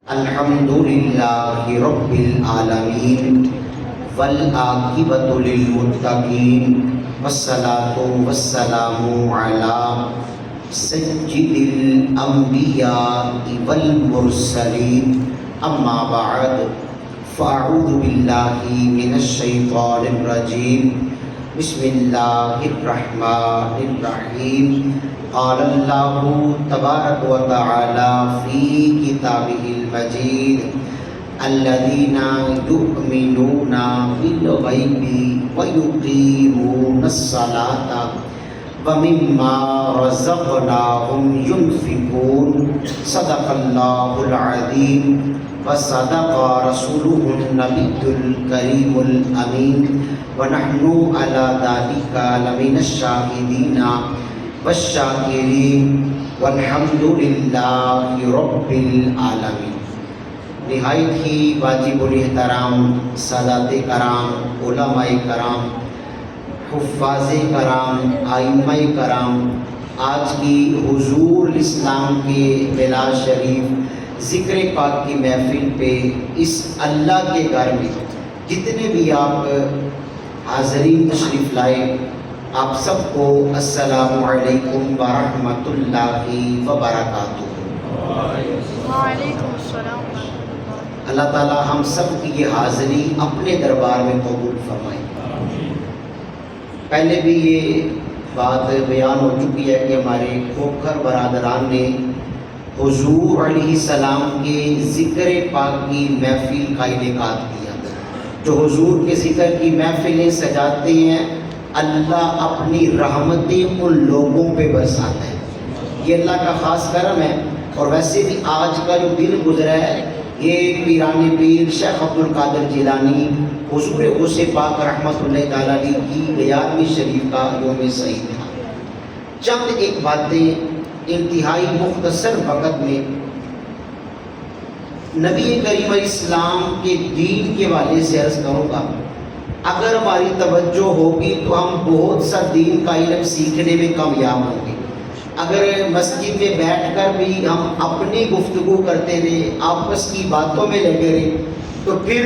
الحمد للہ رب العالمین والعاقبۃ للمتقین والصلاۃ والسلام علی سید الانبیاء والمرسلین اما بعد فاعوذ باللہ من الشیطان الرجیم بسم اللہ الرحمن الرحیم قال اللہ تبارک و تعالی فی کتابہ المجید الذین یؤمنون بالغیب ویقیمون الصلاۃ ومما رزقناہم ینفقون صدق اللہ العظیم وصدق رسولہ النبی الکریم الامین ونحن علی ذلک لمن الشاہدین والشاکرین والحمد للہ رب العالمین۔ نہایت ہی واجب الاحترام سادات کرام، علماء کرام، حفاظ کرام، ائمہ کرام، آج کی حضور اسلام کے میلاد شریف ذکر پاک کی محفل پہ اس اللہ کے گھر میں جتنے بھی آپ حاضرین تشریف لائے، آپ سب کو السلام علیکم ورحمۃ اللہ وبرکاتہ۔ وعلیکم السلام۔ اللہ تعالی ہم سب کی یہ حاضری اپنے دربار میں قبول فرمائے۔ پہلے بھی یہ بات بیان ہو چکی ہے کہ ہمارے کھوکھر برادران نے حضور علیہ السلام کے ذکر پاک کی محفل کا انعقاد کیا۔ جو حضور کے ذکر کی محفلیں سجاتے ہیں، اللہ اپنی رحمتیں ان لوگوں پہ برساتا ہے، یہ اللہ کا خاص کرم ہے۔ اور ویسے بھی آج کا جو دن گزرا ہے، یہ پیران پیر شیخ عبد القادر جیلانی حضور غوث پاک رحمۃ اللہ تعالیٰ علیہ کی 11ویں شریف کا یوم سعید تھا۔ چند ایک باتیں انتہائی مختصر وقت میں نبی کریم علیہ السلام کے دین کے والے سے عرض کروں گا۔ اگر ہماری توجہ ہوگی تو ہم بہت سا دین کا علم سیکھنے میں کامیاب ہوں گے۔ اگر مسجد میں بیٹھ کر بھی ہم اپنی گفتگو کرتے رہے، آپس کی باتوں میں لگے رہے، تو پھر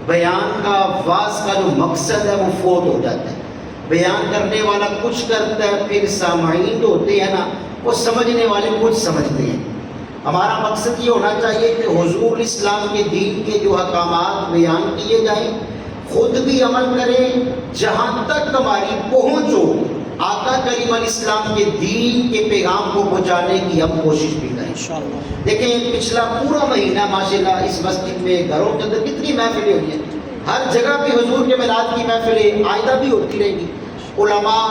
بیان کا واعظ کا جو مقصد ہے وہ فوت ہو جاتا ہے۔ بیان کرنے والا کچھ کرتا ہے، پھر سامعین جو ہوتے ہیں نا، وہ سمجھنے والے کچھ سمجھتے ہیں۔ ہمارا مقصد یہ ہونا چاہیے کہ حضور اسلام کے دین کے جو احکامات بیان کیے جائیں، خود بھی عمل کریں، جہاں تک ہماری پہنچ ہو آقا کریم علیہ السلام کے دین کے پیغام کو پہنچانے کی ہم کوشش بھی کریں۔ دیکھیں پچھلا پورا مہینہ ماشاءاللہ اس مسجد میں گھروں کے اندر کتنی محفلیں ہوئی ہیں، ہر جگہ پہ حضور کے میلاد کی محفلیں آئندہ بھی ہوتی رہے گی۔ علماء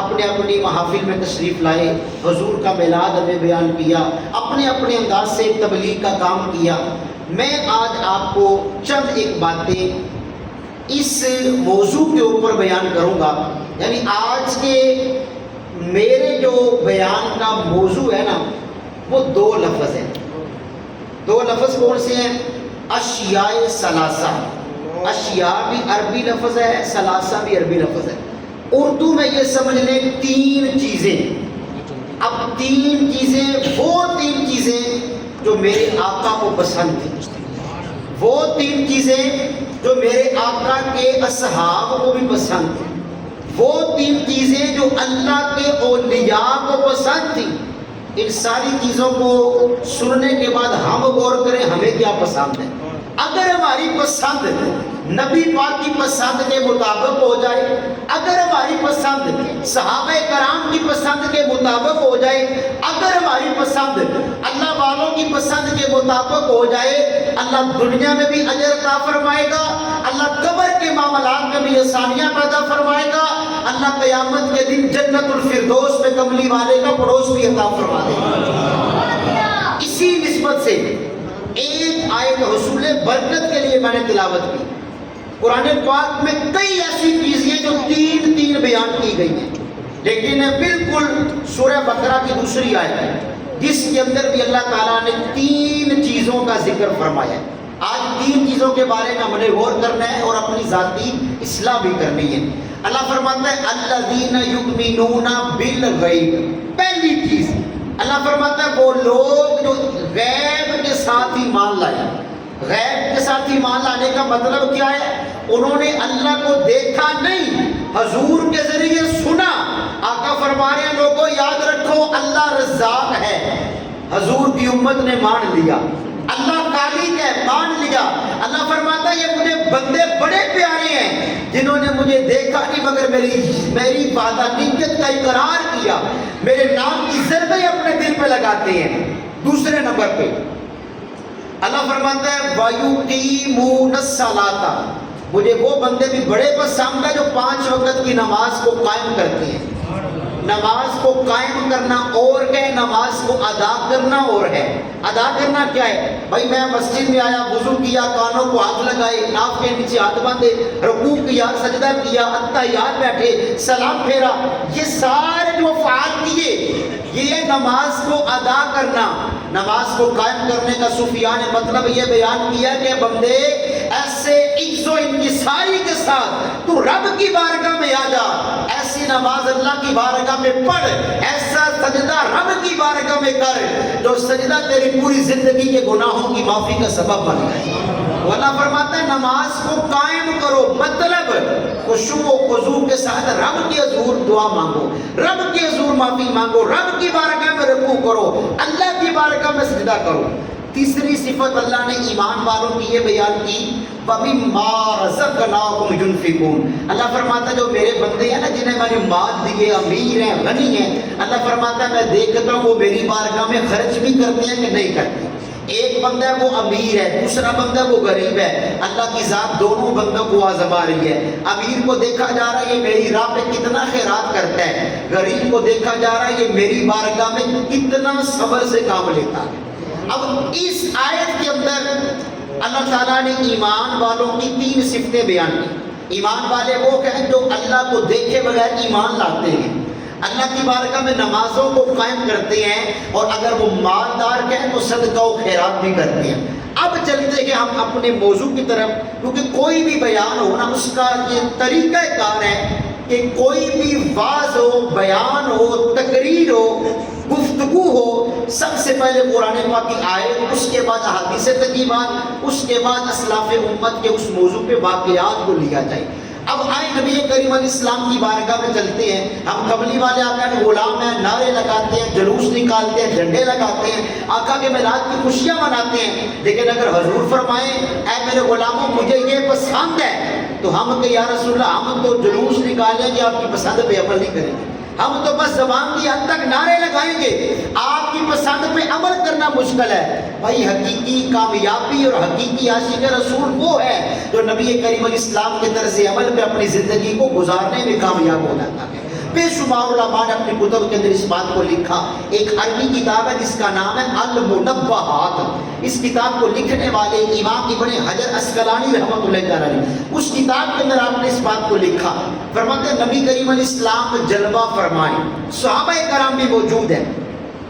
اپنے اپنی محافل میں تشریف لائے، حضور کا میلاد ہمیں بیان کیا، اپنے اپنے انداز سے تبلیغ کا کام کیا۔ میں آج آپ کو چند ایک باتیں اس موضوع کے اوپر بیان کروں گا۔ یعنی آج کے میرے جو بیان کا موضوع ہے نا، وہ دو لفظ ہیں۔ دو لفظ کون سے ہیں؟ اشیاء ثلاثہ۔ اشیاء بھی عربی لفظ ہے، ثلاثہ بھی عربی لفظ ہے۔ اردو میں یہ سمجھ لیں تین چیزیں۔ اب تین چیزیں، وہ تین چیزیں جو میرے آقا کو پسند تھیں، وہ تین چیزیں جو میرے آقا کے اصحاب کو بھی پسند تھیں، وہ تین چیزیں جو اللہ کے اولیاء کو پسند تھیں۔ ان ساری چیزوں کو سننے کے بعد ہم غور کریں ہمیں کیا پسند ہے۔ اگر ہماری پسند نبی پاک کی پسند کے مطابق ہو جائے، اگر ہماری پسند صحابہ کرام کی پسند کے مطابق ہو جائے، اگر ہماری پسند اللہ والوں کی پسند کے مطابق ہو جائے، اللہ دنیا میں بھی اجر عطا فرمائے گا، اللہ قبر کے معاملات میں بھی آسانیاں پیدا فرمائے گا، اللہ قیامت کے دن جنت الفردوس میں کملی والے کا پڑوس بھی عطا فرما دے گا۔ اسی نسبت سے ایک آیت حصول برکت کے لیے میں نے تلاوت کی۔ قرآن پاک میں کئی ایسی چیزیں جو تین تین بیان کی گئی ہیں، لیکن بالکل سورہ بقرہ کی دوسری آیت ہے جس کے اندر بھی اللہ تعالیٰ نے تین چیزوں کا ذکر فرمایا ہے۔ آج تین چیزوں کے بارے میں ہم نے غور کرنا ہے اور اپنی ذاتی اصلاح بھی کرنی ہے۔ اللہ فرماتا ہے الذین یؤمنون بالغیب۔ پہلی چیز اللہ فرماتا ہے وہ لوگ جو غیب کے ساتھ ایمان لایا۔ غیب کے ساتھ ایمان لانے کا مطلب کیا ہے؟ انہوں نے اللہ کو دیکھا نہیں، حضور کے ذریعے سنا۔ آقا فرما رہے ہیں لوگوں یاد رکھو اللہ رزاق ہے، حضور کی امت نے مان لیا۔ اللہ خالق ہے، مان لیا۔ اللہ فرماتا ہے یہ مجھے بندے بڑے پیارے ہیں جنہوں نے مجھے دیکھا نہیں مگر میری وحدانیت کا اقرار کیا، میرے نام کی ضربیں اپنے دل پہ لگاتے ہیں۔ دوسرے نمبر پہ اللہ فرماتا ہے وَيُقِيمُونَ الصَّلَاةَ، مجھے وہ بندے بھی بڑے پسند ہے جو 5 وقت کی نماز کو قائم کرتے ہیں۔ نماز کو قائم کرنا اور ہے، نماز کو ادا کرنا اور ہے۔ ادا کرنا کیا ہے؟ بھائی میں مسجد میں آیا، وضو کیا، کانوں کو ہاتھ لگائے، ناک کے نیچے ہاتھ باندھے، رکوع کیا، سجدہ کیا، اتحیات بیٹھے، سلام پھیرا، یہ سارے جو افعال کیے یہ ہے نماز کو ادا کرنا۔ نماز کو قائم کرنے کا صوفیاء نے مطلب یہ بیان کیا کہ بندے ایسے عجز و انکساری کے ساتھ تو رب کی بارگاہ میں آ جا، ایسی نماز اللہ کی بارگاہ میں پڑھ، ایسا سجدہ رب کی بارگاہ میں کر جو سجدہ تیری پوری زندگی کے گناہوں کی معافی کا سبب بن جائے۔ اللہ فرماتا ہے نماز کو قائم کرو، مطلب خشوع و خضوع کے ساتھ رب کے حضور دعا مانگو، رب کے حضور معافی مانگو، رب کی بارگاہ میں رکوع کرو، اللہ کی بارگاہ میں سجدہ کرو۔ تیسری صفت اللہ نے ایمان والوں کی یہ بیان کی وَمِمَّا رَزَقْنَاهُمْ يُنْفِقُونَ، اللہ فرماتا ہے جو میرے بندے ہیں نا جنہیں میں نے مال دیے، امیر ہیں، غنی ہیں، اللہ فرماتا ہے میں دیکھتا ہوں وہ میری بارگاہ میں خرچ بھی کرتے ہیں کہ نہیں کرتے۔ ایک بندہ ہے وہ امیر ہے، دوسرا بندہ وہ غریب ہے، اللہ کی ذات دونوں بندوں کو آزما رہی ہے۔ امیر کو دیکھا جا رہا ہے یہ میری راہ پہ کتنا خیرات کرتا ہے، غریب کو دیکھا جا رہا ہے یہ میری بارگاہ میں کتنا صبر سے کام لیتا ہے۔ اب اس آیت کے اندر اللہ تعالیٰ نے ایمان والوں کی 3 صفتیں بیان کی۔ ایمان والے وہ ہیں جو اللہ کو دیکھے بغیر ایمان لاتے ہیں، اللہ کی بارگاہ میں نمازوں کو قائم کرتے ہیں، اور اگر وہ مالدار ہیں تو صدقہ و خیرات بھی کرتے ہیں۔ اب چلتے ہیں ہم اپنے موضوع کی طرف، کیونکہ کوئی بھی بیان ہو نا اس کا یہ طریقہ کار ہے کہ کوئی بھی واعظ ہو، بیان ہو، تقریر ہو، گفتگو ہو، سب سے پہلے قرآن پاک کی آیت، اس کے بعد احادیث طیبات، اس کے بعد اسلاف امت کے اس موضوع پہ واقعات کو لیا جائے۔ اب آئے نبی کریم علیہ السلام کی بارگاہ میں چلتے ہیں۔ ہم قبلی والے آقا کے غلام ہیں، نعرے لگاتے ہیں، جلوس نکالتے ہیں، جھنڈے لگاتے ہیں، آقا کے میلاد کی خوشیاں مناتے ہیں، لیکن اگر حضور فرمائیں اے میرے غلاموں مجھے یہ پسند ہے تو ہم کہ یا رسول اللہ ہم تو جلوس نکالیں گے، آپ کی پسند پہ عمل نہیں کریں گے، ہم تو بس زبان کی حد تک نعرے لگائیں گے، آپ کی پسند پہ عمل کرنا مشکل ہے۔ بھائی حقیقی کامیابی اور حقیقی عاشق رسول وہ ہے جو نبی کریم علیہ السلام کے طرز عمل پہ اپنی زندگی کو گزارنے میں کامیاب ہو جاتا ہے۔ بے شمار علماء نے اپنی کتب کے اندر اس بات کو لکھا۔ ایک عربی کتاب ہے جس کا نام ہے المنبہات، اس کتاب کو لکھنے والے امام ابن حجر عسقلانی رحمۃ اللہ علیہ، اس کتاب کے اندر آپ نے اس بات کو لکھا، فرماتے ہیں نبی کریم علیہ السلام جلوہ فرمائے، صحابہ کرام بھی موجود ہیں،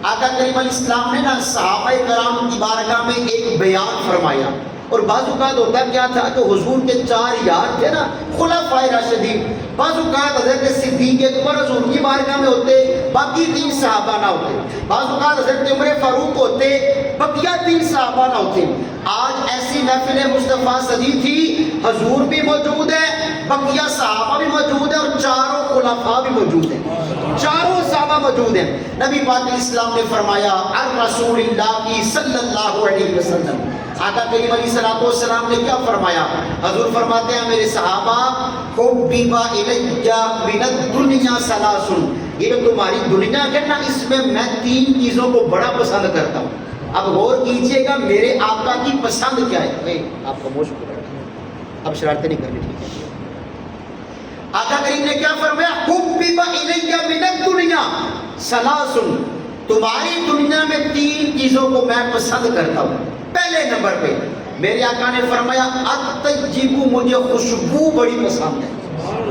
آقا کریم علیہ السلام نے نا صحابہ کرام کی بارگاہ میں ایک بیان فرمایا، اور بعض اوقات ہوتا کیا تھا کہ حضور کے 4 یار تھے نا خلفائے راشدین، بعض اوقات حضرت صدیق اکبر حضور کی بارگاہ میں ہوتے، باقی 3 صحابہ نہ ہوتے، بعض اوقات حضرت عمر فاروق ہوتے، بقیہ 3 صحابہ نہ ہوتے۔ آج ایسی محفل مصطفیٰ سجی تھی، حضور بھی موجود ہے، بقیہ صحابہ بھی موجود ہیں، اور 4 خلفاء بھی موجود ہیں، 4 صحابہ موجود ہیں۔ نبی پاک علیہ السلام نے فرمایا الرسول اللہ صلی اللہ علیہ وسلم، آقا کریم علیہ السلام نے کیا فرمایا؟ حضور فرماتے ہیں میرے صحابہ حبب الی من الدنیا ثلاث، یہ جو تمہاری دنیا ہے نا اس میں 3 چیزوں کو بڑا پسند کرتا ہوں۔ اب غور کیجئے گا میرے آقا کی پسند کیا ہے۔ آپ کا موش کو اب شرارتیں نہیں کرنی، ٹھیک ہے؟ آقا کریم نے کیا فرمایا؟ حبب الی من الدنیا ثلاث، تمہاری دنیا میں 3 چیزوں کو میں پسند کرتا ہوں۔ پہلے نمبر پہ میرے آقا نے فرمایا الطیب، مجھے خوشبو بڑی پسند ہے،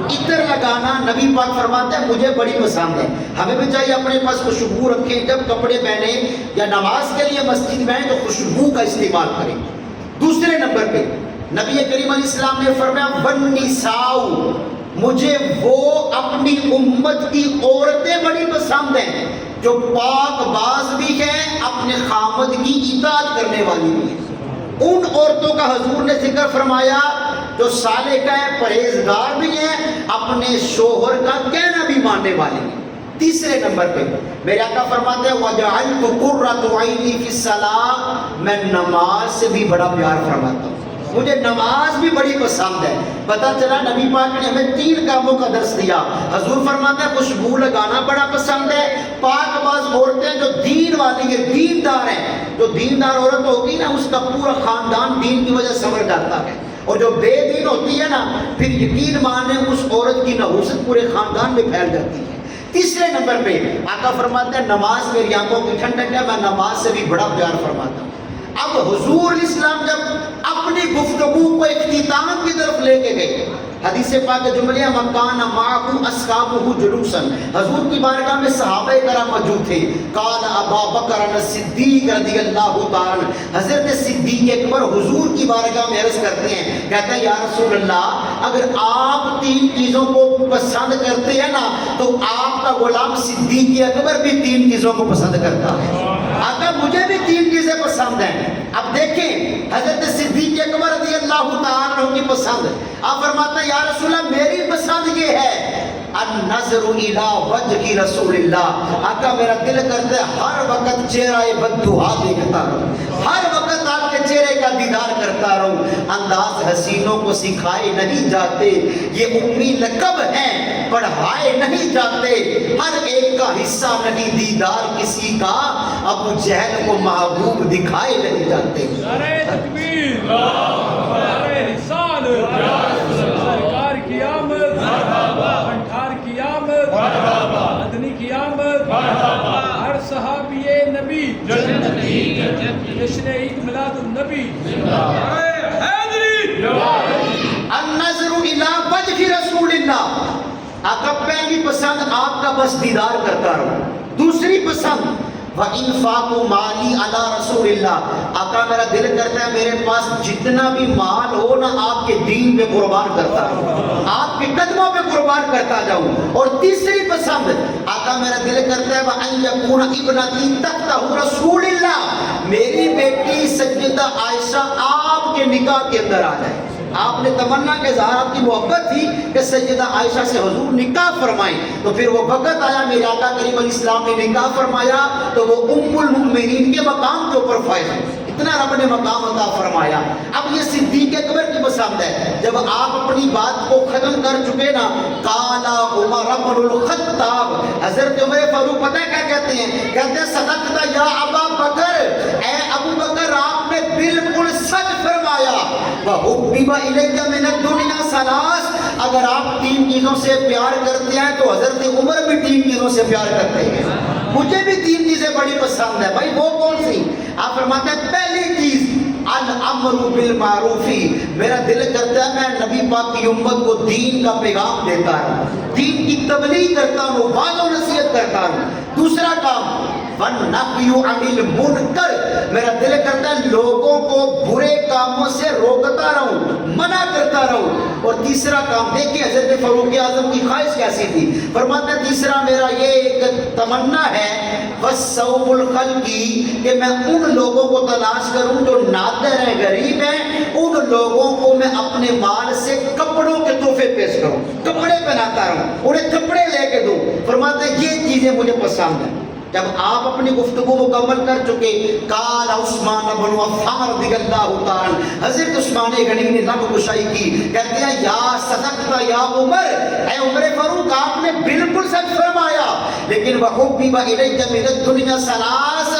عطر لگانا نبی پاک فرماتے ہیں مجھے بڑی پسند ہے۔ ہمیں بھی چاہیے اپنے پاس خوشبو رکھیں، جب کپڑے پہنے یا نماز کے لیے مسجد میں آئیں تو خوشبو کا استعمال کریں۔ دوسرے نمبر پہ نبی کریم علیہ السلام نے فرمایا والنساء، مجھے وہ اپنی امت کی عورتیں بڑی پسند ہیں جو پاک باز بھی ہے، اپنے خامد کی اطاعت کرنے والی بھی ہے۔ ان عورتوں کا حضور نے ذکر فرمایا جو صالحہ ہیں، پرہیزگار بھی ہیں، اپنے شوہر کا کہنا بھی ماننے والی ہیں۔ تیسرے نمبر پہ میرے آقا فرماتے ہیں وَجَعَلْتُ قُرَّةَ عَيْنِي فِي الصَّلَاةِ، میں نماز سے بھی بڑا پیار فرماتا ہوں، مجھے نماز بھی بڑی پسند ہے۔ پتہ چلا نبی پاک نے ہمیں 3 کاموں کا درس دیا۔ حضور فرماتے ہیں خوشبو لگانا بڑا پسند ہے، پاک باز عورتیں جو دین والی ہیں، دیندار ہیں، جو دیندار عورت ہوگی نا اس کا پورا خاندان دین کی وجہ سے سنور جاتا ہے، اور جو بے دین ہوتی ہے نا پھر یقین مانے اس عورت کی نحوست پورے خاندان میں پھیل جاتی ہے۔ تیسرے نمبر پہ آقا فرماتے ہیں نماز میری آنکھوں کی ٹھنڈک ہے، میں نماز سے بھی بڑا پیار فرماتا ہوں۔ اب حضور اسلام جب اپنی گفتگو کو اختتام کی طرف لے کے گئے، حدیث پاک کے جملے مکان معه اصحابہ جلوسا، حضور کی بارگاہ میں صحابہ کرام موجود تھے۔ قال ابا بکر الصدیق رضی اللہ تعالی، حضرت صدیق اکبر حضور کی بارگاہ میں عرض کرتے ہیں، کہتے ہیں یا رسول اللہ اگر آپ 3 چیزوں کو پسند کرتے ہیں نا تو آپ کا غلام صدیق اکبر بھی 3 چیزوں کو پسند کرتا ہے۔ آقا مجھے بھی 3 چیزیں پسند ہیں۔ اب دیکھیں حضرت صدیق اکبر رضی اللہ تعالیٰ عنہ کی پسند، آپ فرماتے ہیں یا رسول اللہ میری پسند یہ ہے النظر الی وجہ رسول اللہ، آقا میرا دل کرتا ہے ہر وقت چہرہ بددعا دیکھتا رہوں، ہر وقت آپ کے چہرے کا دیدار کرتا رہوں۔ انداز حسینوں کو سکھائے نہیں جاتے، یہ امی لقب ہیں پڑھائے نہیں جاتے، ہر ایک کا حصہ نہیں دیدار کسی کا، ابو جہل کو محبوب دکھائے نہیں جاتے۔ نعرہ تکبیر، نعرہ رسالت، سرکار کی آمد، بنٹھار کی آمد، مدنی کی آمد، ہر صحابی نبی جشن عید میلاد النبی، حیدری، النظر الی وجہ رسول اللہ، آقا پہلی پسند آپ کا بس دیدار کرتا رہوں۔ دوسری پسند وَإِنفَاقُ مَالِي عَلَى رَسُولِ اللَّهِ، آقا میرا دل کرتا ہے میرے پاس جتنا بھی مال ہو نا آپ کے دین پہ قربان کرتا رہوں، آپ کے قدموں پہ قربان کرتا جاؤں۔ اور تیسری پسند آقا میرا دل کرتا ہے وَأَن يَكُونَ ابْنَتِي تَحْتَهُ رَسُولِ اللَّهِ، میری بیٹی سیدہ عائشہ آپ کے نکاح کے اندر آ جائے۔ آپ نے تمنا کے اظہار آپ کی محبت تھی کہ سیدہ عائشہ سے حضور نکاح فرمائیں، تو پھر وہ وقت آیا میرے آقا کریم علیہ السلام نے نکاح فرمایا تو وہ ام المؤمنین کے مقام کے اوپر فائز ہے، اتنا رب نے مقام عطا فرمایا۔ اب یہ صدیق اکبر کی پسند ہے۔ جب آپ اپنی بات کو ختم کر چکے نا، قالا عمر بن الخطاب، حضرت عمر فاروق پتہ ہے کیا کہتے ہیں؟ کہتے ہیں صدقت یا ابا بکر، اے ابو بکر آپ نے بالکل سچ فرمایا۔ وَحُبِّبَ إِلَيَّ مِنَ الدُّنْيَا ثَلَاث، اگر آپ 3 چیزوں سے پیار کرتے ہیں تو حضرت عمر بھی 3 چیزوں سے پیار کرتے ہیں۔ مجھے بھی 3 چیزیں بڑی پسند ہیں۔ بھائی وہ کون سی؟ آپ فرماتے ہیں پہلی چیز الامر بالمعروف، میرا دل کرتا ہے میں نبی پاک کی امت کو دین کا پیغام دیتا ہوں، دین کی تبلیغ کرتا ہوں، واعظ و نصیحت کرتا ہوں۔ دوسرا کام وَالنَّهْيُ عَنِ الْمُنْكَرِ، میرا دل کرتا ہے لوگوں کو برے کاموں سے روکتا رہوں، منع کرتا رہوں۔ اور تیسرا کام دیکھیں حضرت فاروق اعظم کی خواہش کیسی تھی، فرماتے ہیں تیسرا میرا یہ ایک تمنا ہے وَالصَّوْمُ الْخَلْقِ، کہ میں ان لوگوں کو تلاش کروں جو نادر ہیں، غریب ہیں، ان لوگوں کو میں اپنے مال سے کپڑوں کے تحفے پیش کروں، کپڑے پہناتا رہوں، انہیں کپڑے لے کے دوں۔ فرماتے ہیں یہ چیزیں مجھے پسند ہیں۔ جب آپ اپنی گفتگو مکمل کر چکے، قال عثمان بن عفان رضی اللہ تعالی، حضرت عثمان غنی نے لب گشائی کی، کہتے ہیں یا صدقت یا عمر، اے عمر فاروق آپ نے بالکل سچ فرمایا، لیکن وحبب الیک من الدنیا ثلاث،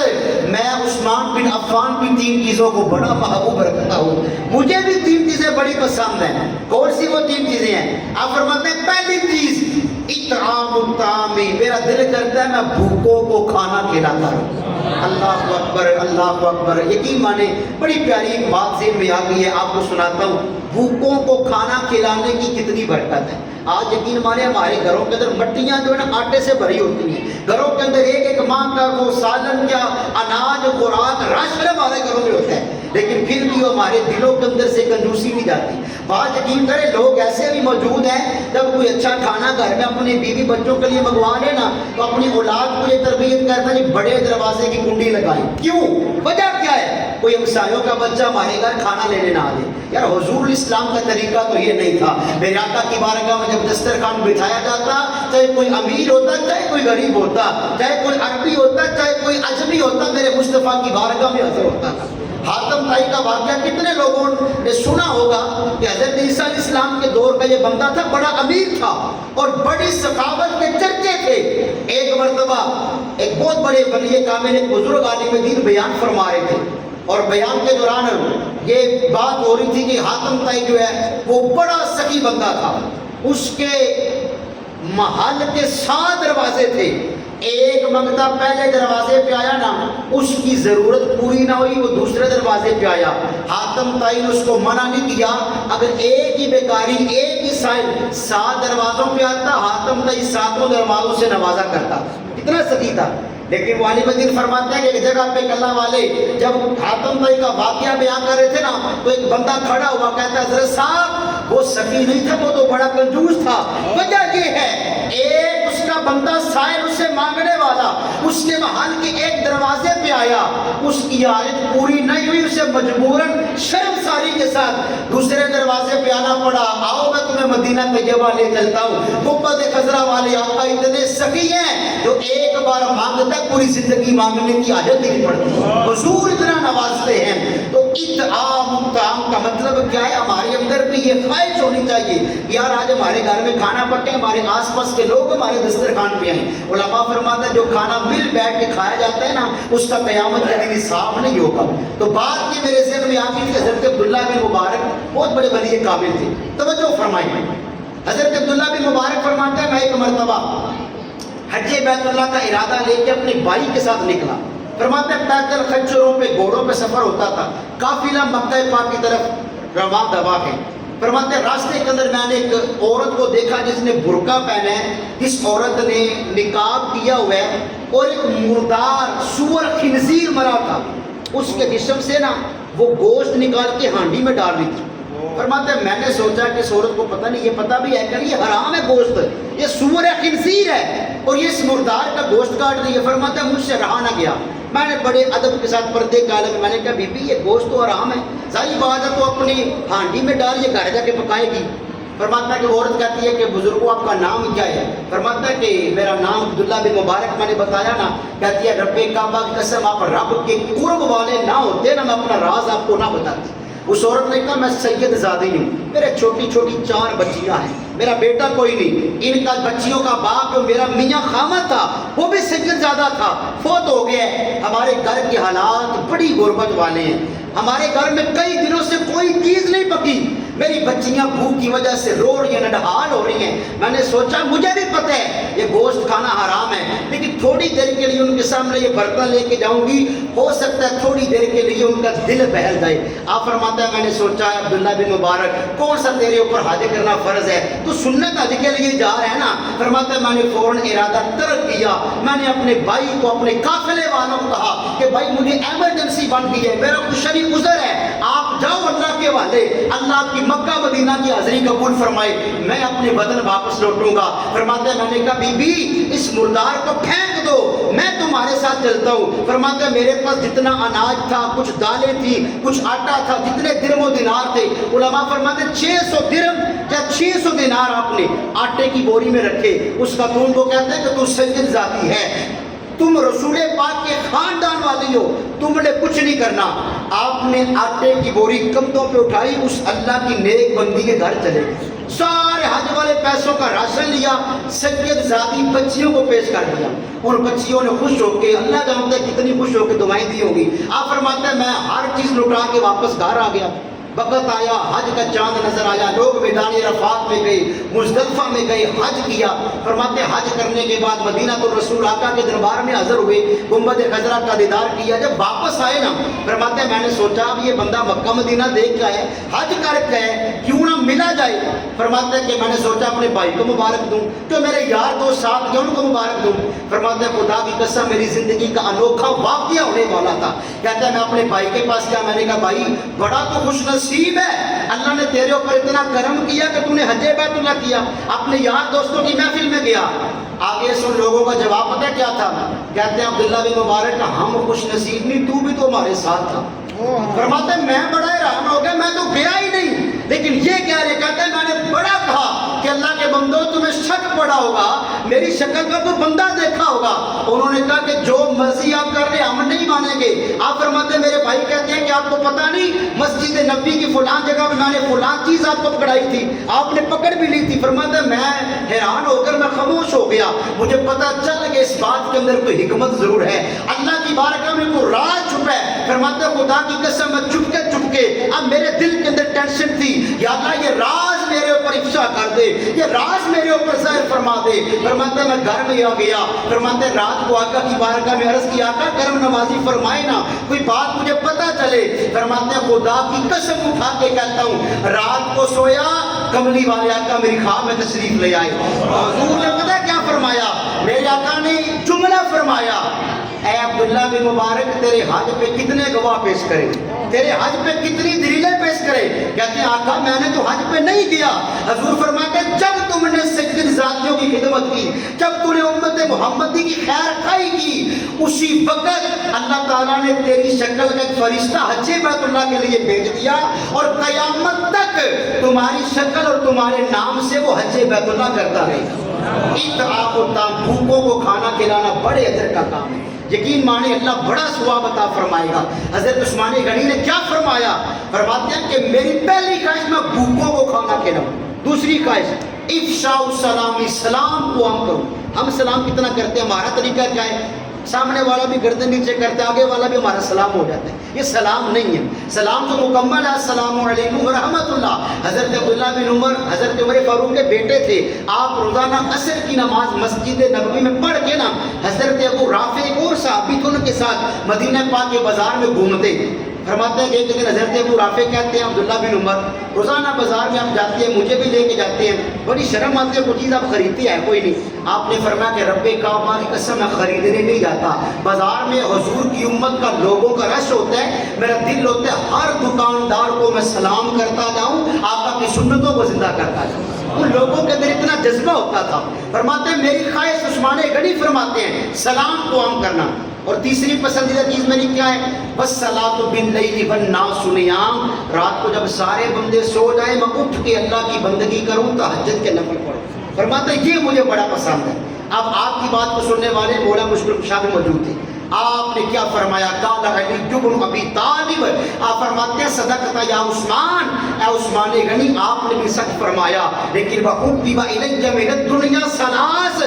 میں عثمان بن عفان کی 3 چیزوں کو بڑا محبوب رکھتا ہوں، مجھے بھی 3 چیزیں بڑی پسند ہیں۔ کون سی وہ 3 چیزیں ہیں؟ آپ فرماتے ہیں پہلی چیز اطعام الطعام، میرا دل کرتا ہے میں بھوکوں کو کھانا کھلاتا ہوں۔ اللہ اکبر، اللہ اکبر، یقین مانے بڑی پیاری ایک بات ذہن میں آ گئی ہے، آپ کو سناتا ہوں۔ بھوکوں کو کھانا کھلانے کی کتنی برکت ہے۔ آج یقین مانے ہمارے گھروں کے اندر مٹیاں جو ہے نا آٹے سے بھری ہوتی ہیں، گھروں کے اندر ایک ایک ماہ کا وہ سالن کیا اناج خوراک راشن ہمارے گھروں میں ہوتا ہے، لیکن پھر بھی ہمارے دلوں کے اندر سے کنجوسی نہیں جاتی. بات یقین کریں لوگ ایسے بھی موجود ہیں جب کوئی اچھا کھانا گھر میں اپنے بیوی بچوں کے لیے منگوا لے نا تو اپنی اولاد کو یہ تربیت کرتا ہے بڑے دروازے کی کنڈی لگائیں. کیوں؟ وجہ کیا ہے؟ کوئی ہمسایوں کا بچہ ہمارے گھر کھانا لینے نہ آ جائے. یار حضور اسلام کا طریقہ تو یہ نہیں تھا. میرے آقا کی بارگاہ میں جب دسترخوان بٹھایا جاتا چاہے کوئی امیر ہوتا چاہے کوئی غریب ہوتا چاہے کوئی عربی ہوتا چاہے کوئی اجمی ہوتا میرے مصطفیٰ کی بارگاہ میں حاضر ہوتا تھا. حاتم طائی کا واقعہ کتنے لوگوں نے سنا ہوگا کہ حضرت عیسیٰ علیہ السلام کے دور کا یہ بندہ تھا, بڑا امیر تھا اور بڑی سخاوت کے چرچے تھے. ایک مرتبہ ایک بہت بڑے ولی کامل ایک بزرگ عالم دین بیان فرما رہے تھے اور بیان کے دوران یہ بات ہو رہی تھی کہ حاتم طائی جو ہے وہ بڑا سخی بندہ تھا. اس کے محل کے 7 دروازے تھے. ایک منگتا پہلے دروازے پہ آیا نا اس کی ضرورت پوری نہ ہوئی وہ دوسرے دروازے پہ آیا. حاتم طائی نے اس کو منع نہیں کیا. اگر ایک ہی بیکاری ایک ہی سائل 7 دروازوں پہ آتا حاتم طائی 7 دروازوں سے نوازا کرتا. کتنا سخی تھا. لیکن وہ عالم دین فرماتے ہیں کہ ایک جگہ پہ کلہ والے جب حاتم طائی کا واقعہ بیان کر رہے تھے نا تو ایک بندہ کھڑا ہوا کہتا ہے حضرت صاحب وہ سخی نہیں تھا وہ تو بڑا کنجوس تھا. وجہ یہ ہے ایک اس کا بندہ سائل اسے مانگنے والا اس کے محل کے ایک دروازے پہ آیا اس کی حالت پوری نہیں ہوئی اسے مجبوراً شرمساری کے ساتھ دوسرے دروازے پہ آنا پڑا. آؤ میں تمہیں مدینہ طیبہ لے چلتا ہوں. گنبد خضرا والے آقا اتنے سخی ہیں جو ایک بار مانگتا پوری زندگی مانگنے کی عادت نہیں پڑتی. حضور اتنا نوازتے ہیں. تو اطعام کا مطلب کیا ہے؟ ہمارے اندر بھی یہ خواہش ہونی چاہیے یار آج ہمارے گھر میں کھانا پکے ہمارے آس پاس کے لوگ ہمارے دسترخوان پہ آئیں. علماء فرماتا ہے جو کھانا مل بیٹھ کے کھایا جاتا ہے نا اس کا قیامت کے دن حساب نہیں ہوگا. تو بات یہ میرے ذہن میں آتی تھی حضرت عبداللہ بن مبارک بہت بڑے ولی کامل تھے. توجہ فرمائیں. حضرت عبداللہ بن مبارک فرماتے ہیں میں ایک مرتبہ حج بیت اللہ کا ارادہ لے کے اپنے بھائی کے ساتھ نکلا. فرماتے ہیں پیدل خچروں پہ گھوڑوں پہ سفر ہوتا تھا. قافلہ مکہ پاک کی طرف رواں دوا ہے. فرماتے ہیں راستے کے اندر میں نے ایک عورت کو دیکھا جس نے برقع پہنا ہے. اس عورت نے نقاب کیا ہوا ہے اور ایک مردار سور خنزیر مرا تھا اس کے جسم سے نا وہ گوشت نکال کے ہانڈی میں ڈال رہی تھی. فرماتے ہیں میں نے سوچا کہ اس عورت کو پتہ نہیں یہ پتہ بھی ہے کہ یہ حرام ہے گوشت یہ سور ہے خنزیر ہے اور یہ اس مردار کا گوشت کاٹ رہی ہے. فرماتے ہیں مجھ سے رہا نہ گیا. میں نے بڑے ادب کے ساتھ پردے کے عالم میں نے کہا بی بی یہ گوشت تو حرام ہے ظاہر بات ہے تو اپنی ہانڈی میں ڈال یہ گھر جا کے پکائے گی. فرماتا ہے کہ عورت کہتی ہے کہ بزرگوں آپ کا نام کیا ہے؟ فرماتا ہے کہ میرا نام عبداللہ بن مبارک. میں نے بتایا نا. کہتی ہے رب کعبہ کی قسم آپ رب کے قرب والے نہ ہوتے نا میں اپنا راز آپ کو نہ بتاتی. اس عورت نے کہا میں سید زادی ہوں میرے چھوٹی چھوٹی 4 بچیاں ہیں میرا بیٹا کوئی نہیں. ان کا بچیوں کا باپ جو میرا میاں خامد تھا وہ بھی سید زادہ تھا فوت ہو گیا ہے. ہمارے گھر کے حالات بڑی غربت والے ہیں. ہمارے گھر میں کئی دنوں سے کوئی چیز نہیں پکی. میری بچیاں بھوک کی وجہ سے رو رہی ہیں نڈھال ہو رہی ہیں. میں نے سوچا مجھے بھی پتہ ہے یہ گوشت کھانا حرام ہے لیکن تھوڑی دیر کے لیے ان کے سامنے یہ برتن لے کے جاؤں گی ہو سکتا ہے تھوڑی دیر کے لیے ان کا دل بہل جائے. آپ فرماتا ہے میں نے سوچا ہے عبداللہ بن مبارک کون سا تیرے اوپر حج کرنا فرض ہے تو سنت حج کے لیے جا رہا ہے نا. فرماتا ہے میں نے فوراً ارادہ ترک کیا. میں نے اپنے بھائی کو اپنے قافلے والوں کو کہا کہ بھائی مجھے ایمرجنسی بن گئی ہے میرا کچھ شریف گزر ہے آپ جاؤ اللہ کے والے اللہ آپ کی مکہ مدینہ کی حاضری قبول فرمائے میں اپنے وطن واپس لوٹوں گا. فرماتے ہیں میں نے کہا بی بی اس مردار کو پھینک دو میں تمہارے ساتھ چلتا ہوں. فرماتے ہیں میرے پاس جتنا اناج تھا کچھ دالیں تھی کچھ آٹا تھا جتنے درم و دینار تھے. علماء فرماتے ہیں 600 درم یا 600 دینار آپ نے آٹے کی بوری میں رکھے. اس خاتون کو کہتے ہیں کہ تو سید ذاتی ہے تم رسول پاک کے خاندان والی ہو تم نے کچھ نہیں کرنا. آپ نے آٹے کی بوری کندھوں پہ اٹھائی اس اللہ کی نیک بندی کے گھر چلے سارے حج والے پیسوں کا راشن لیا سید ذاتی بچیوں کو پیش کر دیا. ان بچیوں نے خوش ہو کے اللہ جانتا ہے کتنی خوش ہو کے دعائیں دی ہوگی. آپ فرماتے ہیں میں ہر چیز لٹا کے واپس گھر آ گیا. وقت آیا، حج کا چاند نظر آیا، لوگ میدان عرفات میں گئے، مزدلفہ میں گئے، حج کیا. فرماتے ہیں حج کرنے کے بعد مدینہ الرسول آقا کے دربار میں حاضر ہوئے، گنبد خضرا کا دیدار کیا. جب واپس آئے نا، فرماتے ہیں میں نے سوچا اب یہ بندہ مکہ مدینہ دیکھ کے ہے، حج کر کے ہے، کیوں نہ ملا جائے. فرماتے ہیں کہ میں نے سوچا اپنے بھائی کو مبارک دوں، جو میرے یار دوست ساتھ گئے ان کو مبارک دوں. فرماتے ہیں خدا کی قسم میری زندگی کا انوکھا واقعہ ہونے والا تھا. کہتا ہے میں اپنے بھائی کے پاس گیا، میں نے کہا بھائی بڑا تو خوش نصیب ہے، اللہ نے تیرے اوپر اتنا کرم کیا کہ تو نے حج بیت اللہ کیا. اپنے یار دوستوں کی محفل میں گیا. آگے سن لوگوں کا جواب پتہ کیا تھا؟ کہتے ہیں عبداللہ بن مبارک ہم خوش نصیب نہیں، تو بھی تو ہمارے ساتھ تھا. فرماتے ہیں میں بڑا حیران ہو گیا، میں تو گیا ہی نہیں. لیکن یہ کہہ رہے، کہتے ہیں میں نے بڑا کہا کہ اللہ کے بندو تمہیں شک پڑا ہوگا، میری شکل کا کوئی بندہ دیکھا ہوگا. انہوں نے کہا کہ جو مرضی آپ کر رہے ہم نہیں مانیں گے. آپ فرماتے ہیں میرے بھائی کہتے ہیں کہ آپ کو پتہ نہیں مسجد نبی کی فلان جگہ میں نے فلان چیز آپ کو پکڑائی تھی، آپ نے پکڑ بھی لی تھی. فرماتے ہیں میں حیران ہو کر میں خاموش ہو گیا. مجھے پتہ چل کہ اس بات کے اندر کوئی حکمت ضرور ہے، اللہ کی بارگاہ میں کوئی راز چھپا ہے. فرماتے ہیں خدا کی قسم میں چپ کے اب میرے دل کے اندر ٹینشن تھی، یا اللہ یہ راز میرے اوپر افشا کر دے، یہ راز میرے اوپر ظاہر فرما دے. فرماتے ہیں میں گھر میں آ گیا. فرماتے ہیں رات کو آقا کی بارگاہ میں عرض کیا آقا کرم نوازی فرمائے نا، کوئی بات مجھے پتہ چلے. فرماتے ہیں خدا کی قسم اٹھا کے کہتا ہوں رات کو سویا، کملی والے آقا میری خواب میں تشریف لے آئے. حضور نے پتہ کیا فرمایا؟ میرے آقا نے جملہ فرمایا، اے عبداللہ بن مبارک تیرے حج پہ کتنے گواہ پیش کرے، تیرے حج پہ کتنی دلیلیں پیش کرے. کہتے ہیں آقا میں نے تو حج پہ نہیں گیا. حضور فرماتے ہیں جب تم نے سجدہ ذاتیوں کی خدمت کی، جب تم نے امت محمدی کی خیر خواہی کی، اسی وقت اللہ تعالیٰ نے تیری شکل کا ایک فرشتہ حج بیت اللہ کے لیے بھیج دیا، اور قیامت تک تمہاری شکل اور تمہارے نام سے وہ حج بیت اللہ کرتا رہے گا. اطعام الطعام، بھوکوں کو کھانا کھلانا بڑے اجر کا کام ہے. یقین مانے اللہ بڑا ثواب عطا فرمائے گا. حضرت عثمان غنی نے کیا فرمایا؟ فرماتے ہیں کہ میری پہلی خواہش میں بھوکوں کو کھانا کھلاؤں. دوسری خواہش افشاء السلام، سلام کو عام کروں. ہم سلام کتنا کرتے ہیں؟ ہمارا طریقہ کیا ہے؟ سامنے والا بھی گردن نیچے کرتا ہے، آگے والا بھی ہمارا سلام ہو جاتا ہے. یہ سلام نہیں ہے. سلام تو مکمل ہے، السلام علیکم ورحمۃ اللہ. حضرت عبداللہ بن عمر حضرت عمر فاروق کے بیٹے تھے. آپ روزانہ عصر کی نماز مسجد نبوی میں پڑھ کے نا حضرت ابو رافع ایک اور صحابی تھے، ان کے ساتھ مدینہ پاک کے بازار میں گھومتے. فرماتے ہیں کہ ایک دن حضرت ابو رافع کہتے ہیں عبداللہ بن عمر روزانہ بازار میں آپ جاتے ہیں، مجھے بھی لے کے جاتے ہیں، بڑی شرم آتی ہے، کوئی چیز آپ خریدتے ہیں کوئی نہیں. آپ نے فرمایا کہ رب کعبہ کی قسم میں خریدنے نہیں جاتا. بازار میں حضور کی امت کا لوگوں کا رش ہوتا ہے، میرا دل ہوتا ہے ہر دکاندار کو میں سلام کرتا جاؤں، آقا کی سنتوں کو زندہ کرتا جاؤں. ان لوگوں کے اندر اتنا جذبہ ہوتا تھا. فرماتے ہیں میری خواہش، عثمان غنی فرماتے ہیں سلام کو عام کرنا. اور تیسری پسندیدہ چیز میری کیا ہے؟ والصلاۃ باللیل والناس نیام، رات کو جب سارے بندے سو جائیں میں اٹھ کے اللہ کی بندگی کروں، تہجد کے نفل پڑھوں. فرماتے ہیں یہ مجھے بڑا پسند ہے. اب آپ کی بات کو سننے والے مولا مشکل کشا بھی موجود تھے. آپ نے کیا فرمایا؟ قال علی بن ابی طالب، آپ فرماتے ہیں صدقت یا عثمان، اے عثمان غنی آپ نے بھی سچ فرمایا. لیکن وحبب الی من الدنیا ثلاث،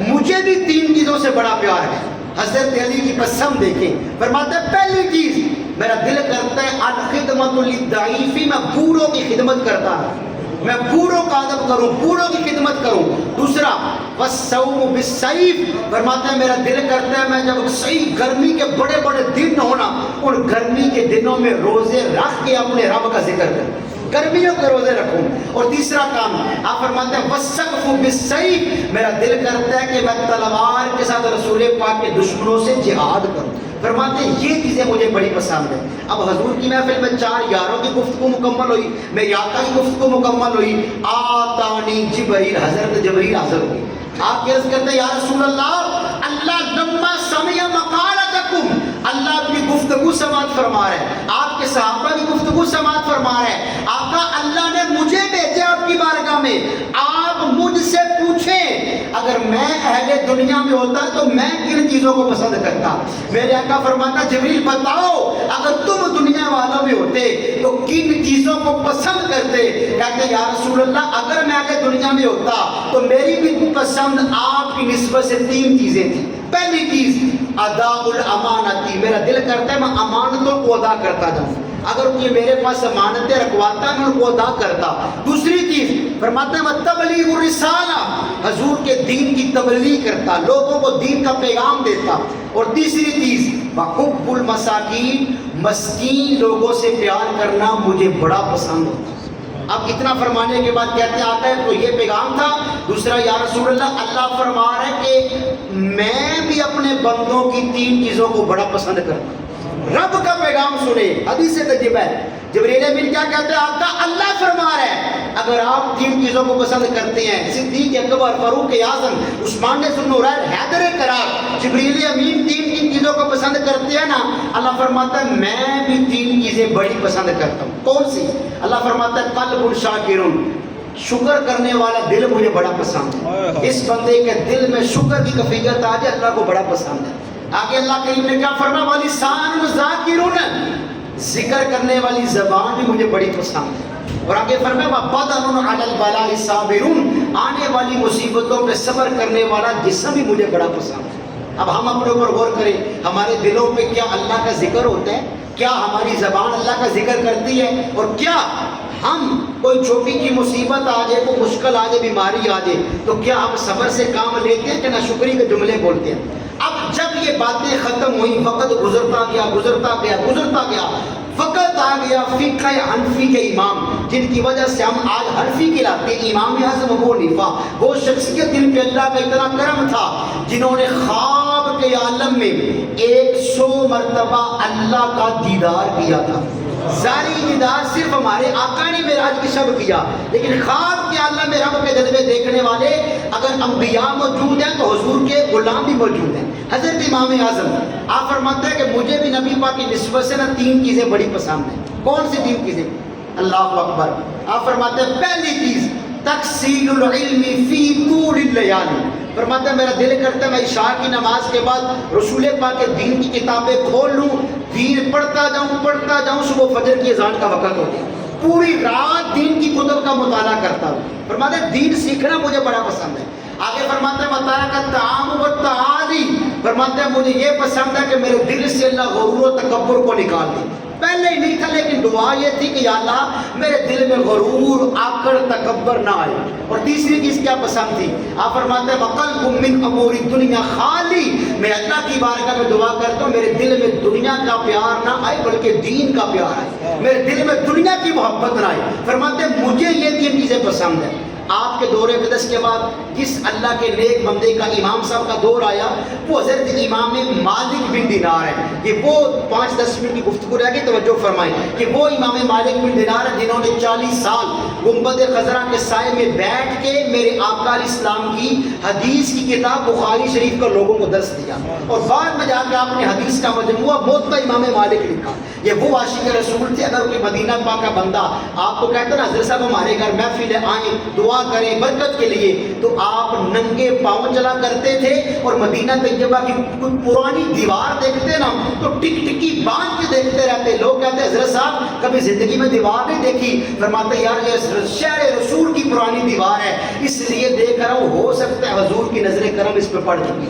مجھے بھی تین چیزوں سے بڑا پیار ہے. حضرت علی کی قسم دیکھیں. فرماتے ہیں پہلی چیز میرا دل کرتا ہے الخدمت للضعیف، میں بوڑھوں کی خدمت کرتا ہوں، میں بوڑھوں کا ادب کروں، بوڑھوں کی خدمت کروں. دوسرا والصوم بالسیف، فرماتے ہیں میرا دل کرتا ہے میں جب صحیح گرمی کے بڑے بڑے دن ہونا، ان گرمی کے دنوں میں روزے رکھ کے اپنے رب کا ذکر کروں، گرمیوں کے روزے رکھوں. اور تیسرا کام آپ فرماتے ہیں والسقف بالسیف، میرا دل کرتا ہے کہ میں تلوار کے ساتھ رسول پاک کے دشمنوں سے جہاد کروں. فرماتے ہیں یہ چیزیں مجھے بڑی پسند ہیں. اب حضور کی محفل میں 4 یاروں کی گفتگو مکمل ہوئی، میری آقا کی گفتگو مکمل ہوئی. آتانی جبریل، حضرت جبریل حاضر ہوئی. آپ عرض کرتے ہیں یا رسول اللہ، اللہ لما سمع مقالتکم، اللہ اپنی گفتگو سماعت فرما رہے ہیں، آپ کے صحابہ کی گفتگو سماعت فرما رہے ہیں. آقا اللہ نے مجھے بھیجے آپ کی بارگاہ میں، آپ مجھ سے پوچھیں اگر میں اہل دنیا میں ہوتا تو میں کن چیزوں کو پسند کرتا. میرے آقا فرماتا جبریل بتاؤ اگر تم دنیا والوں میں ہوتے تو کن چیزوں کو پسند کرتے؟ کہتے یا رسول اللہ اگر میں اہل دنیا میں ہوتا تو میری بھی پسند آپ کی نسبت سے 3 چیزیں تھیں. پہلی چیز ادا الامانتی، میرا دل کرتا ہے میں امانتوں کو ادا کرتا جاؤں. اگر یہ میرے پاس امانتیں رکھواتا میں ان کو ادا کرتا. دوسری چیز فرماتے ہیں تبلیغ الرسالہ، حضور کے دین کی تبلیغ کرتا، لوگوں کو دین کا پیغام دیتا. اور تیسری چیز وحب المساکین، مسکین لوگوں سے پیار کرنا مجھے بڑا پسند ہوتا. اب اتنا فرمانے کے بعد کہتے آتا ہے تو یہ پیغام تھا. دوسرا یا رسول اللہ فرما رہے ہیں کہ میں بھی اپنے بندوں کی 3 چیزوں کو بڑا پسند کرتا ہوں. رب کا پیغام سنے، حدیث سے تجربہ ہے. جبریل امین کیا کہتے ہیں آقا اللہ فرما رہے ہیں اگر آپ 3 چیزوں کو پسند کرتے ہیں، صدیق اکبر، فاروق اعظم، عثمان ذوالنورین، حیدر کرار، جبریل امین 3 چیزوں کو پسند کرتے ہیں نا، اللہ فرماتا ہے میں بھی 3 چیزیں بڑی پسند کرتا ہوں. کون سی؟ اللہ فرماتا ہے قلب شاکر، شکر کرنے والا دل مجھے بڑا پسند ہے. اس بندے کے دل میں شکر کی کیفیت آ جائے اللہ کو بڑا پسند ہے. آگے اللہ کریم نے کیا فرمایا وَلِسَانٌ ذَاکِرٌ، ذکر کرنے والی زبان بھی مجھے بڑی پسند ہے. اور آگے فرمایا وَبَدَنٌ عَلَى الْبَلَاءِ صَابِرٌ، آنے والی مصیبتوں پہ صبر کرنے والا جسم بھی مجھے بڑا پسند ہے. اب ہم اپنے اوپر غور کریں، ہمارے دلوں پہ کیا اللہ کا ذکر ہوتا ہے؟ کیا ہماری زبان اللہ کا ذکر کرتی ہے؟ اور کیا ہم کوئی چھوٹی کی مصیبت آ جائے، کوئی مشکل آ جائے، بیماری آ جائے تو کیا ہم صبر سے کام لیتے ہیں کہ ناشکری کے جملے بولتے ہیں؟ اب جب یہ باتیں ختم ہوئی، وقت گزرتا گیا گزرتا گیا گزرتا گیا، وقت آ گیا فقہ حنفی کے امام جن کی وجہ سے ہم آج حنفی کہلاتے ہیں. امام اعظم ابو حنیفہ، وہ شخصیت جن پہ اللہ کا اتنا کرم تھا جنہوں نے خواب کے عالم میں 100 مرتبہ اللہ کا دیدار کیا تھا. ظاہری دیدار صرف ہمارے آقا نے معراج کی شب کیا، لیکن خواب کے عالم میں رب کے جلوے دیکھنے والے اگر انبیاء موجود ہیں تو حضور کے غلام بھی موجود ہیں. حضرت امام اعظم آپ فرماتے ہیں کہ مجھے بھی نبی پاک کی نسبت سے 3 چیزیں بڑی پسند ہیں. کون سی 3 چیزیں؟ اللہ اکبر. آپ فرماتے ہیں پہلی چیز تکثیر العلم فی طول اللیالی. فرماتے ہیں میرا دل کرتا ہے میں عشاء کی نماز کے بعد رسول پاک کے دین کی کتابیں کھول لوں، دین پڑھتا جاؤں، صبح فجر کی اذان کا وقت ہو جائے، پوری رات دین کی کتب کا مطالعہ کرتا ہوں. فرماتے ہیں دین سیکھنا مجھے بڑا پسند ہے. آگے فرماتے ہیں بتایا کہ تعام و تعالی، فرماتے ہیں مجھے یہ پسند ہے کہ میرے دل سے اللہ غرور و تکبر کو نکال دے. پہلے ہی نہیں تھا لیکن دعا یہ تھی کہ یا اللہ میرے دل میں غرور، آکڑ، تکبر نہ آئے. اور تیسری چیز کیا پسند تھی؟ آپ فرماتے ہیں وَقَلْبٌ مِّنْ أَمُورِ الدُّنْيَا خالی، میں اللہ کی بارگاہ میں دعا کرتا ہوں میرے دل میں دنیا کا پیار نہ آئے بلکہ دین کا پیار آئے، میرے دل میں دنیا کی محبت نہ آئے. فرماتے ہیں مجھے یہ 3 چیزیں پسند ہیں. آپ کے دور اقدس کے بعد جس اللہ کے نیک بندے کا امام صاحب کا دور آیا وہ حضرت امام مالک بن دینار ہے. یہ وہ 5-10 منٹ کی گفتگو رہ گئی، توجہ فرمائیں کہ وہ امام مالک بن دینار ہے جنہوں نے 40 سال گنبد خضرا کے سائے میں بیٹھ کے میرے آقا علیہ السلام کی حدیث کی کتاب بخاری شریف کا لوگوں کو درس دیا، اور بعد میں جا کے آپ نے حدیث کا مجموعہ موطا امام مالک لکھا. یہ وہ عاشق رسول تھے. اگر کوئی مدینہ پاک کا بندہ آپ کو کہتا نا حضرت صاحب ہمارے گھر محفل آئیں دعا کریں برکت کے لیے، تو آپ ننگے پاؤں چلا کرتے تھے اور مدینہ طیبہ کی پرانی دیوار دیکھتے نا تو ٹک ٹکی باندھ کے دیکھتے رہتے. لوگ کہتے حضرت صاحب کبھی زندگی میں دیوار نہیں دیکھی. فرماتے یار یہ شہر رسول کی پرانی دیوار ہے اس لیے دیکھ رہا ہوں، ہو سکتا ہے حضور کی نظر کرم اس پہ پڑ چکی.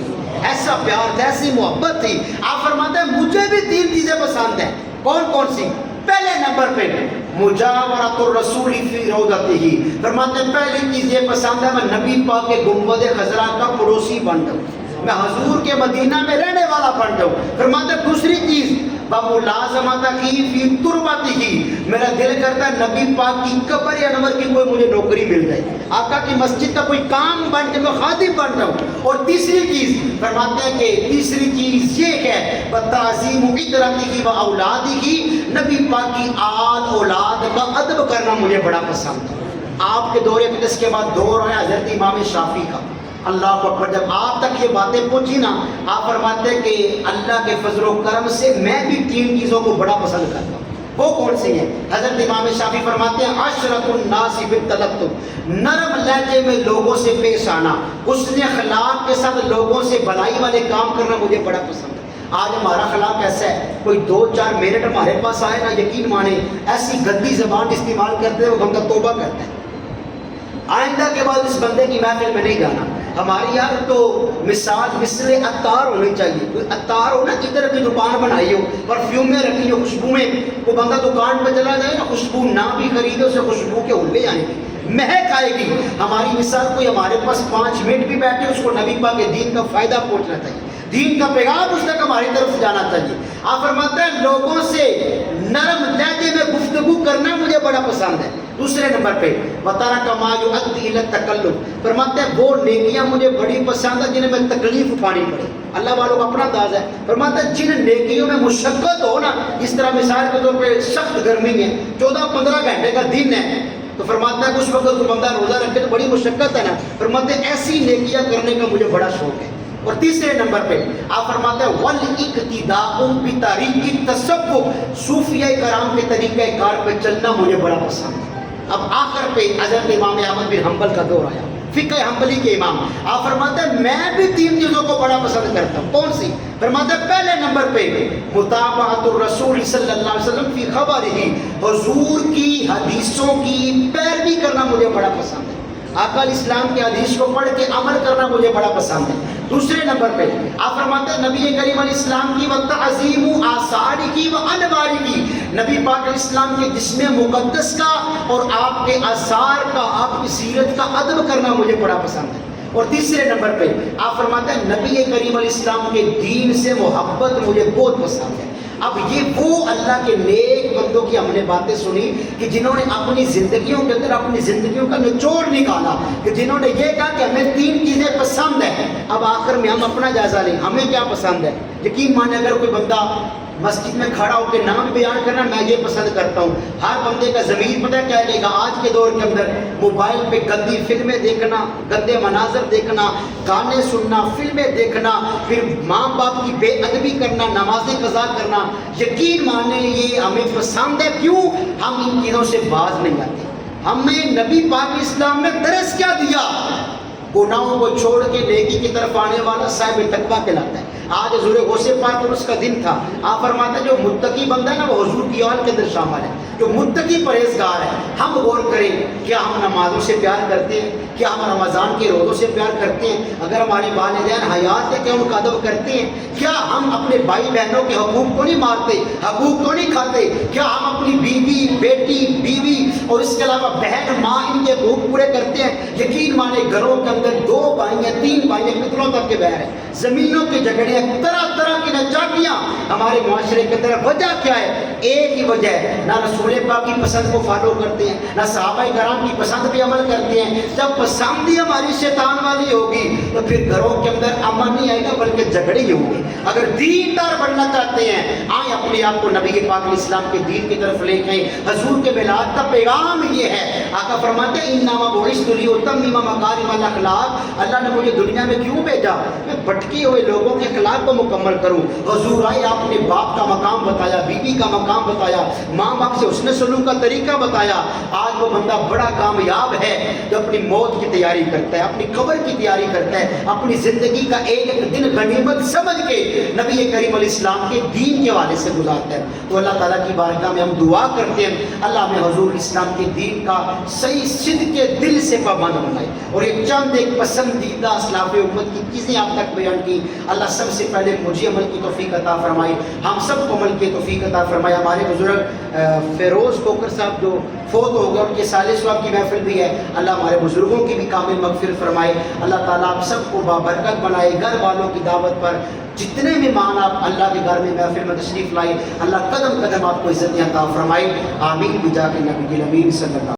ایسا پیار تھا، ایسی محبت تھی. آپ فرماتے ہیں مجھے بھی 3 چیزیں پسند ہیں. کون سی؟ پہلے نمبر پہ مجاورۃ الرسول فی روضتہ. فرماتے ہیں پہلی چیز یہ پسند ہے میں نبی پاک کے گنبد خضرا کا پڑوسی بن جاؤں، میں حضور کے مدینہ میں رہنے والا بن جاؤں. فرماتے ہیں دوسری چیز بملازمتہ فی تربتہ، میرا دل کرتا ہے نبی پاک کی قبر انور کی کوئی مجھے نوکری مل جائے، آقا کی مسجد کا کوئی کام بن کے میں خادم بن جاؤں. اور تیسری چیز فرماتے ہیں کہ تیسری چیز یہ ہے بتعظیم عترتہ و اولادہ، نبی پاک کی آل اولاد کا ادب کرنا مجھے بڑا پسند ہے. آپ کے دور اقدس کے بعد دور آیا حضرت امام شافعی کا. اللہ اکبر. جب آپ تک یہ باتیں پہنچی نا آپ فرماتے ہیں کہ اللہ کے فضل و کرم سے میں بھی 3 چیزوں کو بڑا پسند کرتا ہوں. وہ کون سی ہیں؟ حضرت امام شافعی فرماتے ہیں عشرۃ الناس بالتلطف، نرم لہجے میں لوگوں سے پیش آنا، حسن اخلاق کے ساتھ لوگوں سے بھلائی والے کام کرنا مجھے بڑا پسند ہے. آج ہمارا اخلاق ایسا ہے کوئی 2-4 منٹ ہمارے پاس آئے نا یقین مانے ایسی گندی زبان استعمال کرتے ہیں وہ بندہ توبہ کرتا ہے، آئندہ کے بعد اس بندے کی محفل میں نہیں جانا. ہماری یار تو مثال مثل عطار ہونی چاہیے. کوئی عطار ہو نا, ادھر کی دکان بنائی ہو, پرفیوم میں رکھی ہو, خوشبو میں, وہ بندہ دکان پہ چلا جائے نا, خوشبو نہ بھی خریدے اسے خوشبو کے الے آئیں گے, مہک آئے گی. ہماری مثال کوئی ہمارے پاس 5 منٹ بھی بیٹھے, اس کو نبی پاک کے دین کا فائدہ پہنچنا چاہیے, دین کا پیغام اس تک ہماری طرف سے جانا چاہیے. آپ فرماتے ہیں لوگوں سے نرم لہجے میں گفتگو کرنا مجھے بڑا پسند ہے. دوسرے نمبر پہ وَتَرَكَ مَا يُؤَدِّي إِلَى التَّكَلُّفِ, فرماتے ہیں وہ نیکیاں مجھے بڑی پسند ہے جنہیں میں تکلیف اٹھانی پڑے. اللہ والوں کا اپنا انداز ہے. فرماتے ہیں جن نیکیوں میں مشقت ہو نا, اس طرح مثال کے طور پہ سخت گرمی ہے, 14-15 گھنٹے کا دن ہے, تو فرماتا ہے اس وقت کو بندہ روزہ رکھے تو بڑی مشقت ہے نا, فرماتے ہیں ایسی نیکیاں کرنے کا مجھے بڑا شوق ہے. اور تیسرے نمبر پہ آپ فرماتے ہیں وَالْإِقْتِدَاءُ بِطَرِيقِ التَّصَوُّفِ, صوفیہ کرام کے طریقہ کار پہ چلنا مجھے بڑا پسند ہے. اب آخر پہ حضرت امام احمد بن حنبل کا دور آیا, فقہ حنبلی کے امام. آپ فرماتے ہیں میں بھی 3 چیزوں کو بڑا پسند کرتا ہوں. کون سی؟ فرماتے ہیں پہلے نمبر پہ متابعۃ الرسول صلی اللہ علیہ وسلم فی خبرہ, حضور کی حدیثوں کی پیروی کرنا مجھے بڑا پسند ہے. آقا علیہ السلام کی حدیث کو پڑھ کے عمل کرنا مجھے بڑا پسند ہے. دوسرے نمبر پہ آپ فرماتے ہیں نبی کریم علیہ السلام کی وتعظیم آثار کی و انوار کی, نبی پاک علیہ السلام کے جسم مقدس کا اور آپ کے آثار کا, آپ کی سیرت کا ادب کرنا مجھے بڑا پسند ہے. اور تیسرے نمبر پہ آپ فرماتے ہیں نبی کریم علیہ السلام کے دین سے محبت مجھے بہت پسند ہے. اب یہ وہ اللہ کے نیک بندوں کی ہم نے باتیں سنی کہ جنہوں نے اپنی زندگیوں کے اندر اپنی زندگیوں کا نچوڑ نکالا, کہ جنہوں نے یہ کہا کہ ہمیں 3 چیزیں پسند ہیں. اب آخر میں ہم اپنا جائزہ لیں, ہمیں کیا پسند ہے. یقین مانے اگر کوئی بندہ مسجد میں کھڑا ہو کے نام بیان کرنا, میں یہ پسند کرتا ہوں. ہر بندے کا ضمیر پتہ کیا لے گا آج کے دور کے اندر, موبائل پہ گندی فلمیں دیکھنا, گندے مناظر دیکھنا, گانے سننا, فلمیں دیکھنا, پھر ماں باپ کی بے ادبی کرنا, نمازیں قضا کرنا. یقین مانے یہ ہمیں پسند ہے. کیوں؟ ہم ان چیزوں سے باز نہیں آتے. ہمیں نبی پاک اسلام نے درس کیا دیا؟ گناہوں کو چھوڑ کے نیکی کی طرف آنے والا صاحب تقویٰ کہلاتا ہے. آج حضور غوث پاک اور اس کا دن تھا. آپ فرماتے ہیں جو متقی بندہ ہے نا وہ حضور کی آل کے اندر شامل ہے, جو متقی پرہیزگار ہے. ہم غور کریں, کیا ہم نمازوں سے پیار کرتے ہیں؟ کیا ہم رمضان کے روزوں سے پیار کرتے ہیں؟ اگر ہمارے والدین حیات ہے کیا ان کا ادب کرتے ہیں؟ کیا ہم اپنے بھائی بہنوں کے حقوق کو نہیں مارتے, حقوق کو نہیں کھاتے؟ کیا ہم اپنی بیوی, بیٹی, بیوی اور اس کے علاوہ بہن, ماں, ان کے حقوق پورے کرتے ہیں؟ یقین مانے گھروں کے اندر 2 بھائی ہیں, 3 بھائی ہیں, کتنوں تک کے بہر ہیں, زمینوں کے جھگڑے, طرح طرح کی نچاکیاں ہمارے معاشرے کے اندر. وجہ کیا ہے؟ ایک ہی وجہ ہے, نہ رسول پاک کی پسند کو فالو کرتے ہیں, نہ صحابہ کرام کی پسند پہ عمل کرتے ہیں. جب پسند ہی ہماری شیطان والی ہوگی تو پھر گھروں کے اندر امن نہیں آئے گا بلکہ جھگڑے ہی ہوں گے. اگر دیندار بننا چاہتے ہیں, آئیں اپنے آپ کو نبی پاک علیہ السلام کے دین کی طرف لے کے. حضور کے میلاد کا پیغام یہ ہے. آقا فرماتے ہیں انما بعثت لاتمم مکارم الاخلاق, اللہ نے مجھے دنیا میں کیوں بھیجا؟ میں بھٹکے ہوئے لوگوں کے اخلاق کو مکمل کروں. حضور آئے, آپ نے باپ کا مقام بتایا, بیوی کا مقام بتایا, ماں باپ سے حسن سلوک کا طریقہ بتایا. آج وہ بندہ بڑا کامیاب ہے جو اپنی موت کی تیاری کرتا ہے, اپنی قبر کی تیاری کرتا ہے, اپنی زندگی کا ایک ایک دن غنیمت سمجھ کے نبی کریم علیہ السلام کے دین کے حوالے سے گزارتا ہے. تو اللہ تعالیٰ کی بارگاہ میں ہم دعا کرتے ہیں اللہ ہمیں حضور اسلام کے دین کا صحیح صدق کے دل سے پابند بنائے. اور یہ چند ایک پسندیدہ اسلاف امت کی چیزیں آپ تک بیان کی. اللہ سب سے پہلے مجھے عمل کی توفیق عطا فرمائے, ہم سب کو عمل کی توفیق عطا فرمائے. ہمارے بزرگ فیروز کوکر صاحب جو فوت ہو گئے, ان کے سالِ ثواب کی محفل بھی ہے. اللہ ہمارے بزرگوں کی بھی کامل مغفرت فرمائے. اللہ تعالیٰ آپ سب کو بابرکت بنائے. گھر والوں کی دعوت پر جتنے مہمان آپ اللہ کے گھر میں محفل میں تشریف لائے, اللہ قدم قدم آپ کو عزت عطا فرمائے. آمین بجاہ نبی الامین صلی اللہ